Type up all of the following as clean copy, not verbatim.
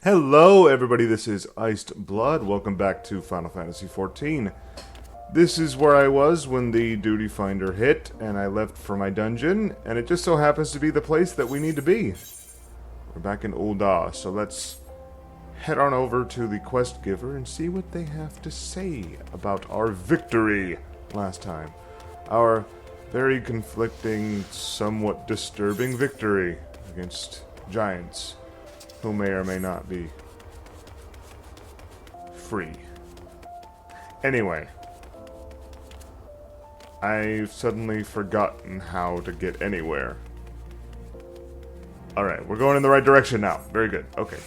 Hello everybody, this is Iced Blood. Welcome back to Final Fantasy XIV. This is where I was when the duty finder hit, and I left for my dungeon, and it just so happens to be the place that we need to be. We're back in Ul'dah, so let's head on over to the quest giver and see what they have to say about our victory last time. Our very conflicting, somewhat disturbing victory against giants who may or may not be free. Anyway, I've suddenly forgotten how to get anywhere. Alright, we're going in the right direction now. Very good. Okay.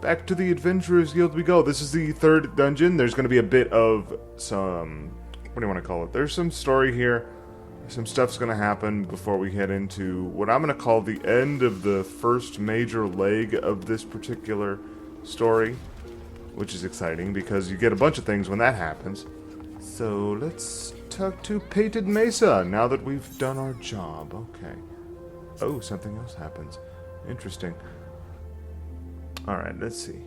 Back to the Adventurers Guild we go. This is the third dungeon. There's going to be a bit of some... what do you want to call it? There's some story here. Some stuff's going to happen before we head into what I'm going to call the end of the first major leg of this particular story, which is exciting because you get a bunch of things when that happens. So let's talk to Painted Mesa now that we've done our job. Okay. Oh, something else happens. Interesting. Alright, let's see.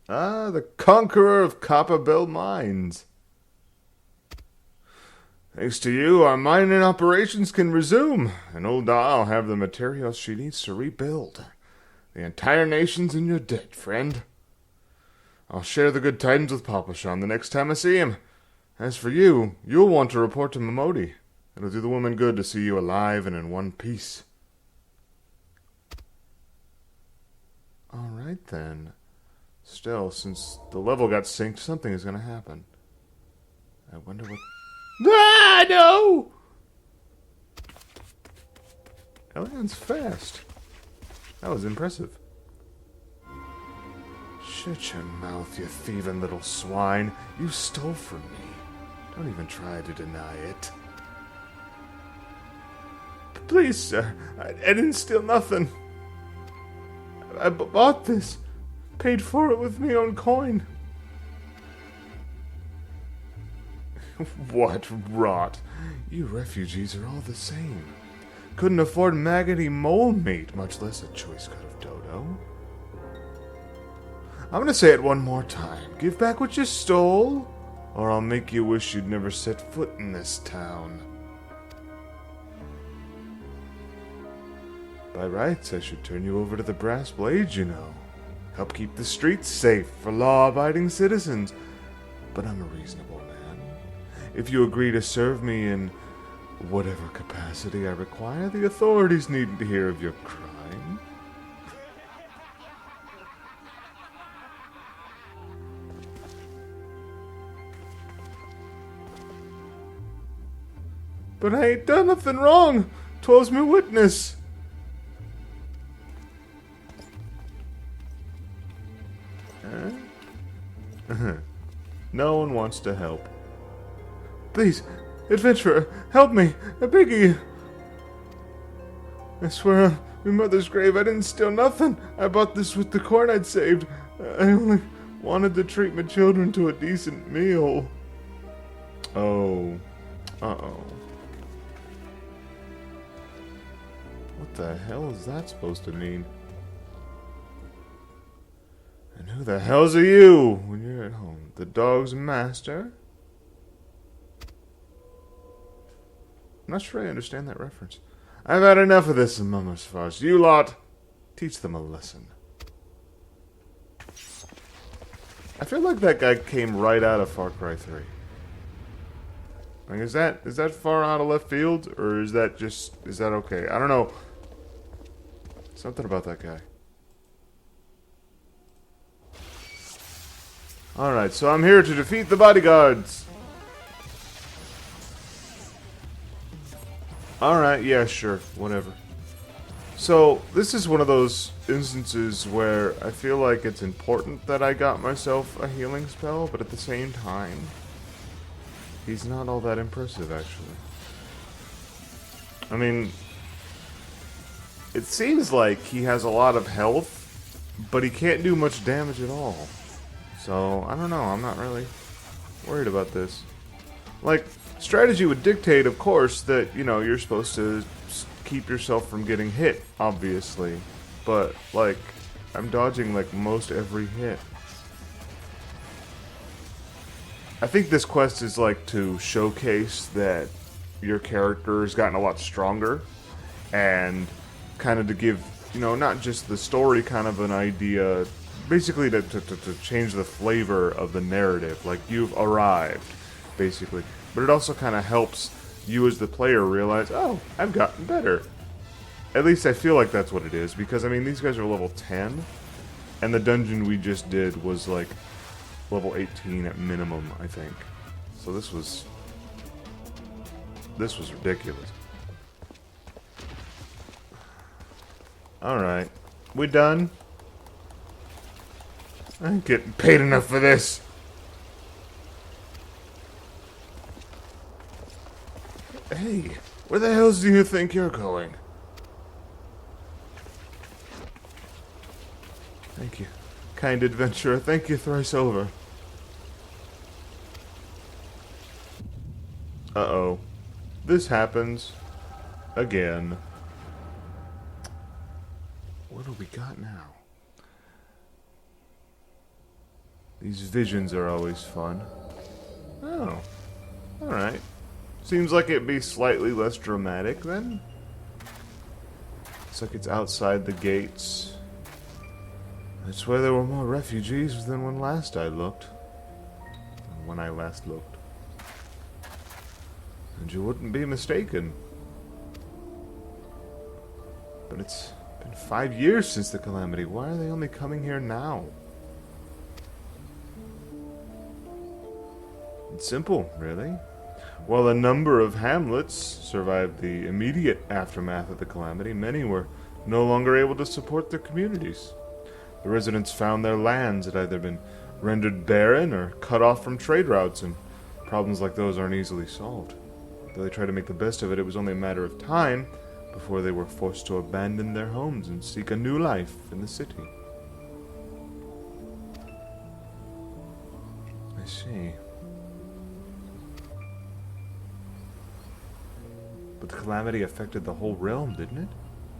Ah, the conqueror of Copperbell Mines. Thanks to you, our mining operations can resume, and Ul'dah will have the materials she needs to rebuild. The entire nation's in your debt, friend. I'll share the good tidings with Papashan the next time I see him. As for you, you'll want to report to Momodi. It'll do the woman good to see you alive and in one piece. Alright then. Still, since the level got synced, something is going to happen. I wonder what... Ah, no! Ellion's fast. That was impressive. Shut your mouth, you thieving little swine. You stole from me. Don't even try to deny it. Please, sir. I didn't steal nothing. I bought this. Paid for it with me own coin. What rot. You refugees are all the same. Couldn't afford maggoty mole meat, much less a choice cut of dodo. I'm gonna say it one more time. Give back what you stole, or I'll make you wish you'd never set foot in this town. By rights, I should turn you over to the Brass Blades, you know. Help keep the streets safe for law-abiding citizens. But I'm a reasonable man. If you agree to serve me in whatever capacity I require, the authorities needn't hear of your crime. But I ain't done nothing wrong. 'Twas me witness. No one wants to help. Please, adventurer, help me! I beg of you! I swear on my mother's grave I didn't steal nothing. I bought this with the coin I'd saved. I only wanted to treat my children to a decent meal. Oh. Uh-oh. What the hell is that supposed to mean? And who the hell's are you when you're at home? The dog's master? I'm not sure I understand that reference. I've had enough of this, Mama's farce. You lot, teach them a lesson. I feel like that guy came right out of Far Cry 3. Like, is that far out of left field? Or is that okay? I don't know. Something about that guy. Alright, so I'm here to defeat the bodyguards. Alright, yeah, sure, whatever. So, this is one of those instances where I feel like it's important that I got myself a healing spell, but at the same time, he's not all that impressive, actually. I mean, it seems like he has a lot of health, but he can't do much damage at all. So, I don't know, I'm not really worried about this. Like, Strategy would dictate, of course, that, you know, you're supposed to keep yourself from getting hit, obviously. But, like, I'm dodging, like, most every hit. I think this quest is, like, to showcase that your character has gotten a lot stronger, and kind of to give, you know, not just the story kind of an idea, basically to change the flavor of the narrative. Like, you've arrived, basically. But it also kind of helps you as the player realize, oh, I've gotten better. At least I feel like that's what it is, because, I mean, these guys are level 10, and the dungeon we just did was, like, level 18 at minimum, I think. So this was ridiculous. Alright. We done? I ain't getting paid enough for this. Hey, where the hell do you think you're going? Thank you, kind adventurer. Thank you thrice over. Uh-oh. This happens. Again. What do we got now? These visions are always fun. Oh. Alright. Seems like it'd be slightly less dramatic then. Looks like it's outside the gates. I swear there were more refugees than when last I looked. When I last looked. And you wouldn't be mistaken. But it's been 5 years since the calamity. Why are they only coming here now? It's simple, really. While a number of hamlets survived the immediate aftermath of the calamity, many were no longer able to support their communities. The residents found their lands had either been rendered barren or cut off from trade routes, and problems like those aren't easily solved. Though they tried to make the best of it, it was only a matter of time before they were forced to abandon their homes and seek a new life in the city. I see. But the calamity affected the whole realm, didn't it?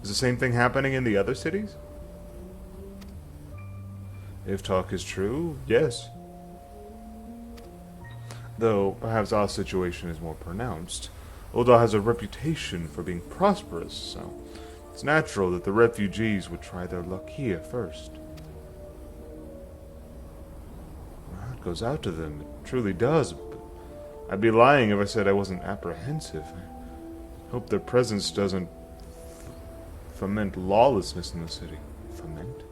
Is the same thing happening in the other cities? If talk is true, yes. Though, perhaps our situation is more pronounced. Ul'dah has a reputation for being prosperous, so it's natural that the refugees would try their luck here first. My heart goes out to them, it truly does, but I'd be lying if I said I wasn't apprehensive. I hope their presence doesn't foment lawlessness in the city. Foment?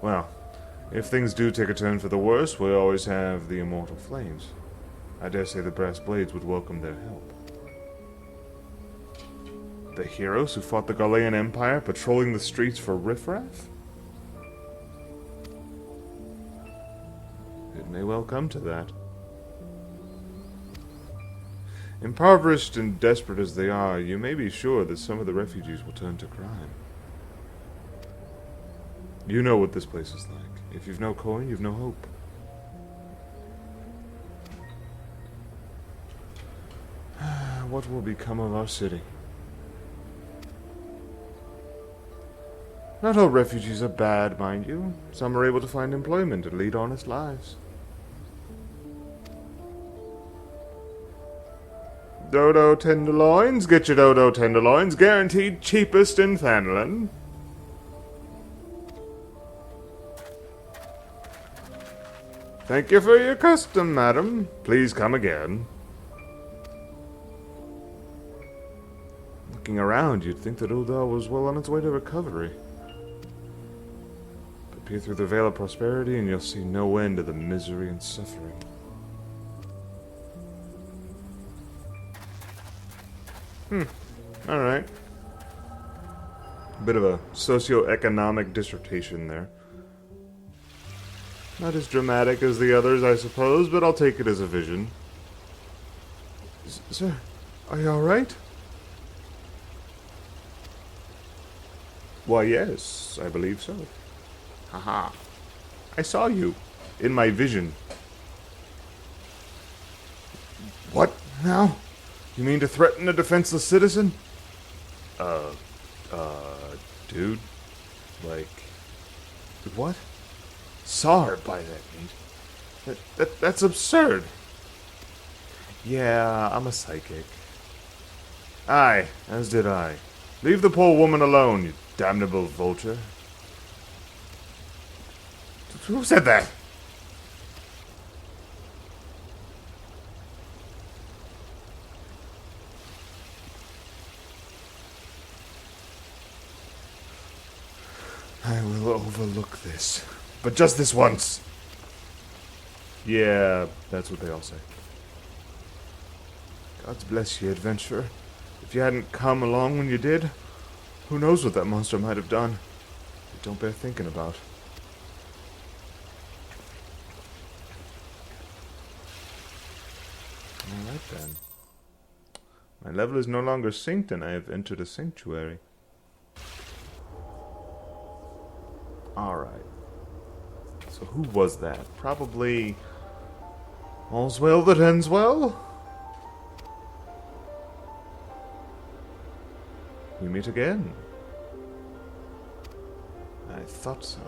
Well, if things do take a turn for the worse, we always have the immortal flames. I dare say the brass blades would welcome their help. The heroes who fought the Galilean Empire patrolling the streets for riffraff? It may well come to that. Impoverished and desperate as they are, you may be sure that some of the refugees will turn to crime. You know what this place is like. If you've no coin, you've no hope. What will become of our city? Not all refugees are bad, mind you. Some are able to find employment and lead honest lives. Dodo tenderloins, get your dodo tenderloins, guaranteed cheapest in Thanlin. Thank you for your custom, madam. Please come again. Looking around, you'd think that Ul'dah was well on its way to recovery. But peer through the veil of prosperity and you'll see no end to the misery and suffering. Alright. Bit of a socio-economic dissertation there. Not as dramatic as the others, I suppose, but I'll take it as a vision. Sir, are you alright? Why, yes, I believe so. Haha. I saw you. In my vision. What? Now? You mean to threaten a defenseless citizen? Dude? Like... What? Sorry by that, mate. That's absurd. Yeah, I'm a psychic. Aye, as did I. Leave the poor woman alone, you damnable vulture. Who said that? I will overlook this. But just this once. Yeah, that's what they all say. God bless you, adventurer. If you hadn't come along when you did, who knows what that monster might have done. It don't bear thinking about. Alright then. My level is no longer synced and I have entered a sanctuary. Alright. So who was that? Probably... All's well that ends well? We meet again. I thought so.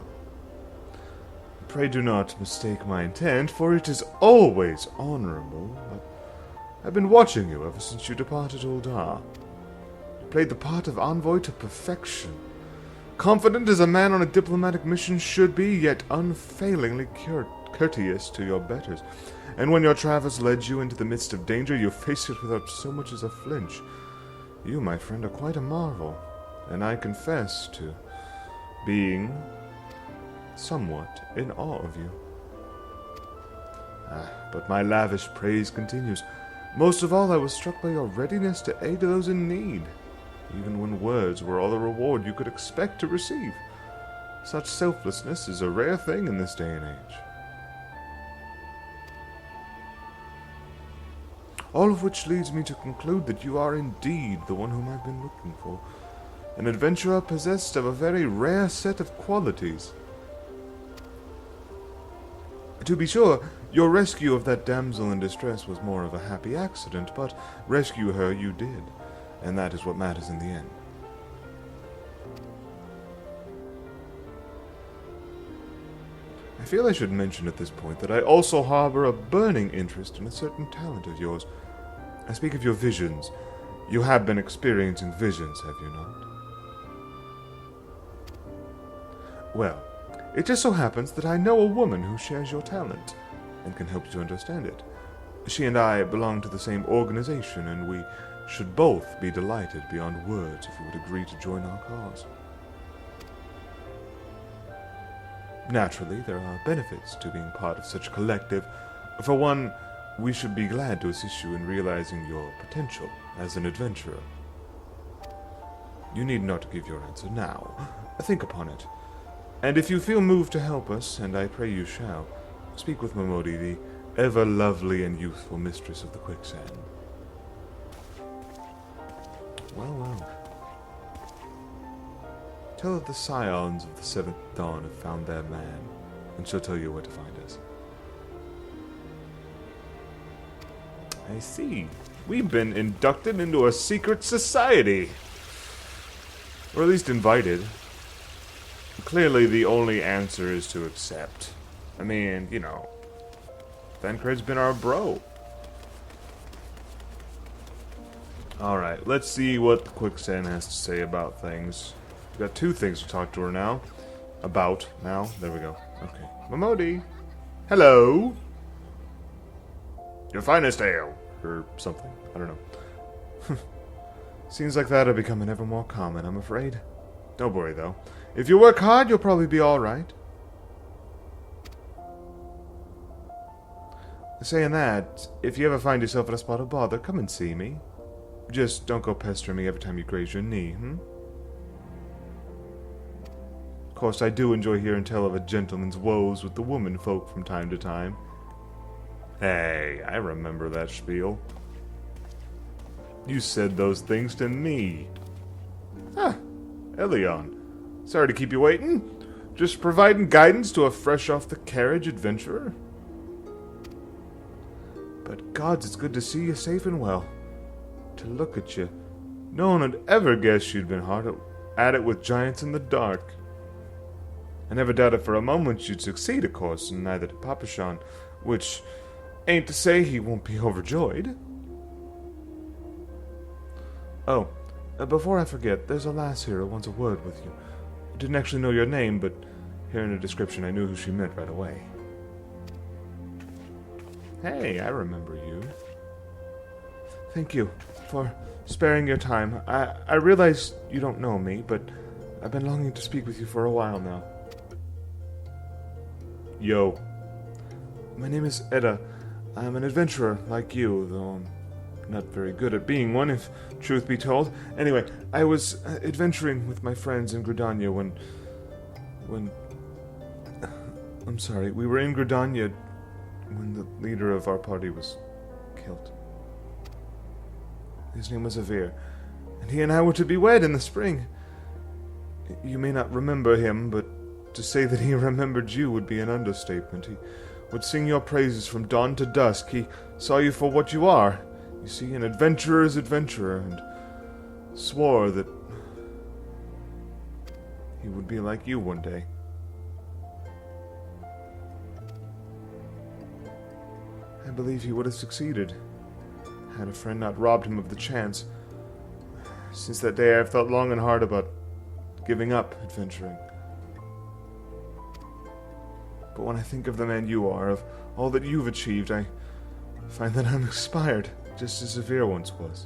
Pray do not mistake my intent, for it is always honorable, but I've been watching you ever since you departed Uldar. You played the part of envoy to perfection. Confident as a man on a diplomatic mission should be, yet unfailingly courteous to your betters. And when your travels led you into the midst of danger, you faced it without so much as a flinch. You, my friend, are quite a marvel, and I confess to being somewhat in awe of you. But my lavish praise continues. Most of all, I was struck by your readiness to aid those in need, even when words were all the reward you could expect to receive. Such selflessness is a rare thing in this day and age. All of which leads me to conclude that you are indeed the one whom I've been looking for, an adventurer possessed of a very rare set of qualities. To be sure, your rescue of that damsel in distress was more of a happy accident, but rescue her you did, and that is what matters in the end. I feel I should mention at this point that I also harbor a burning interest in a certain talent of yours. I speak of your visions. You have been experiencing visions, have you not? Well, it just so happens that I know a woman who shares your talent, and can help you to understand it. She and I belong to the same organization, and we should both be delighted beyond words if you would agree to join our cause. Naturally, there are benefits to being part of such a collective. For one, we should be glad to assist you in realizing your potential as an adventurer. You need not give your answer now. Think upon it. And if you feel moved to help us, and I pray you shall, speak with Momodi, the ever-lovely and youthful mistress of the quicksand. Well, well. Tell her the scions of the Seventh Dawn have found their man, and she'll tell you where to find us. I see. We've been inducted into a secret society. Or at least invited. Clearly the only answer is to accept. I mean, you know, Thancred's been our bro. Alright, let's see what the quicksand has to say about things. We've got two things to talk to her now. About, now. There we go. Okay. Momodi. Hello. Your finest ale. Or something. I don't know. Seems like that'll become ever more common, I'm afraid. Don't worry, though. If you work hard, you'll probably be alright. Saying that, if you ever find yourself in a spot of bother, come and see me. Just don't go pestering me every time you graze your knee, Of course, I do enjoy hearing tell of a gentleman's woes with the woman folk from time to time. Hey, I remember that spiel. You said those things to me. Ah, Ellion. Sorry to keep you waiting. Just providing guidance to a fresh-off-the-carriage adventurer. But gods, it's good to see you safe and well. To look at you, no one would ever guess you'd been hard at it with giants in the dark. I never doubted for a moment you'd succeed, of course, and neither did Papashan, which ain't to say he won't be overjoyed. Oh, before I forget, there's a lass here who wants a word with you. I didn't actually know your name, but hearing the description, I knew who she meant right away. Hey, I remember you. Thank you for sparing your time. I realize you don't know me, but I've been longing to speak with you for a while now. Yo. My name is Edda. I'm an adventurer like you, though I'm not very good at being one, if truth be told. Anyway, I was adventuring with my friends in Gridania when... I'm sorry, we were in Gridania when the leader of our party was killed. His name was Avir, and he and I were to be wed in the spring. You may not remember him, but to say that he remembered you would be an understatement. He would sing your praises from dawn to dusk. He saw you for what you are. You see, an adventurer's adventurer, and swore that he would be like you one day. I believe he would have succeeded, had a friend not robbed him of the chance. Since that day, I've thought long and hard about giving up adventuring. But when I think of the man you are, of all that you've achieved, I find that I'm inspired, just as Avir once was.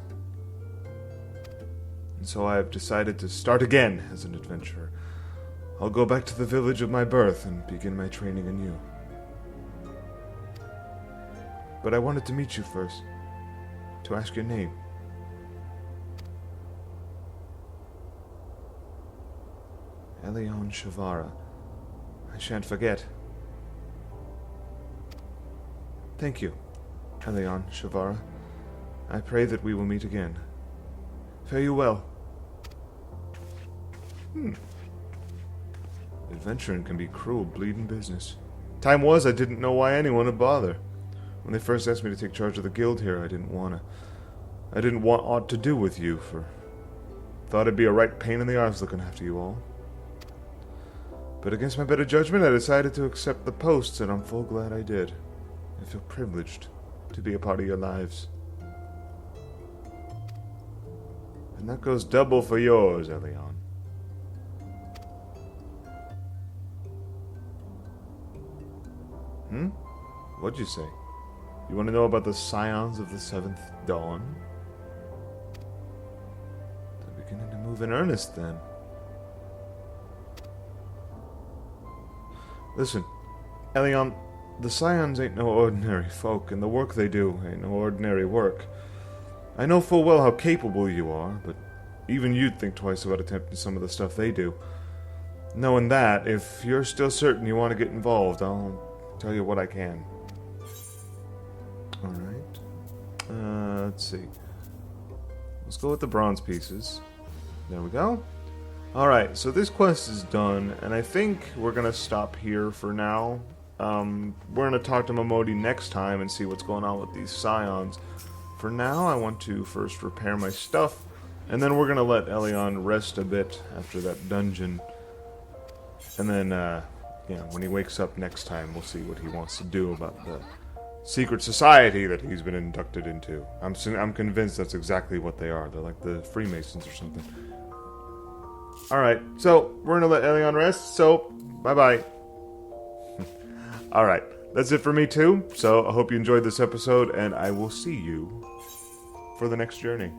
And so I have decided to start again as an adventurer. I'll go back to the village of my birth and begin my training anew. But I wanted to meet you first, to ask your name. Ellion Shavara. I shan't forget. Thank you, Ellion Shavara. I pray that we will meet again. Fare you well. Adventuring can be cruel, bleeding business. Time was I didn't know why anyone would bother. When they first asked me to take charge of the guild here, I didn't want aught to do with you, for thought it'd be a right pain in the arse looking after you all. But against my better judgment, I decided to accept the posts, and I'm full glad I did. I feel privileged to be a part of your lives. And that goes double for yours, Ellion. What'd you say? You want to know about the scions of the Seventh Dawn? They're beginning to move in earnest, then. Listen, Ellion, the scions ain't no ordinary folk, and the work they do ain't no ordinary work. I know full well how capable you are, but even you'd think twice about attempting some of the stuff they do. Knowing that, if you're still certain you want to get involved, I'll tell you what I can. Alright. Let's see. Let's go with the bronze pieces. There we go. Alright, so this quest is done, and I think we're going to stop here for now. We're going to talk to Momodi next time and see what's going on with these scions. For now, I want to first repair my stuff, and then we're going to let Ellion rest a bit after that dungeon. And then, when he wakes up next time, we'll see what he wants to do about the secret society that he's been inducted into. I'm convinced that's exactly what they are. They're like the Freemasons or something. Alright, so we're going to let Ellion rest, so bye-bye. Alright, that's it for me too, so I hope you enjoyed this episode, and I will see you for the next journey.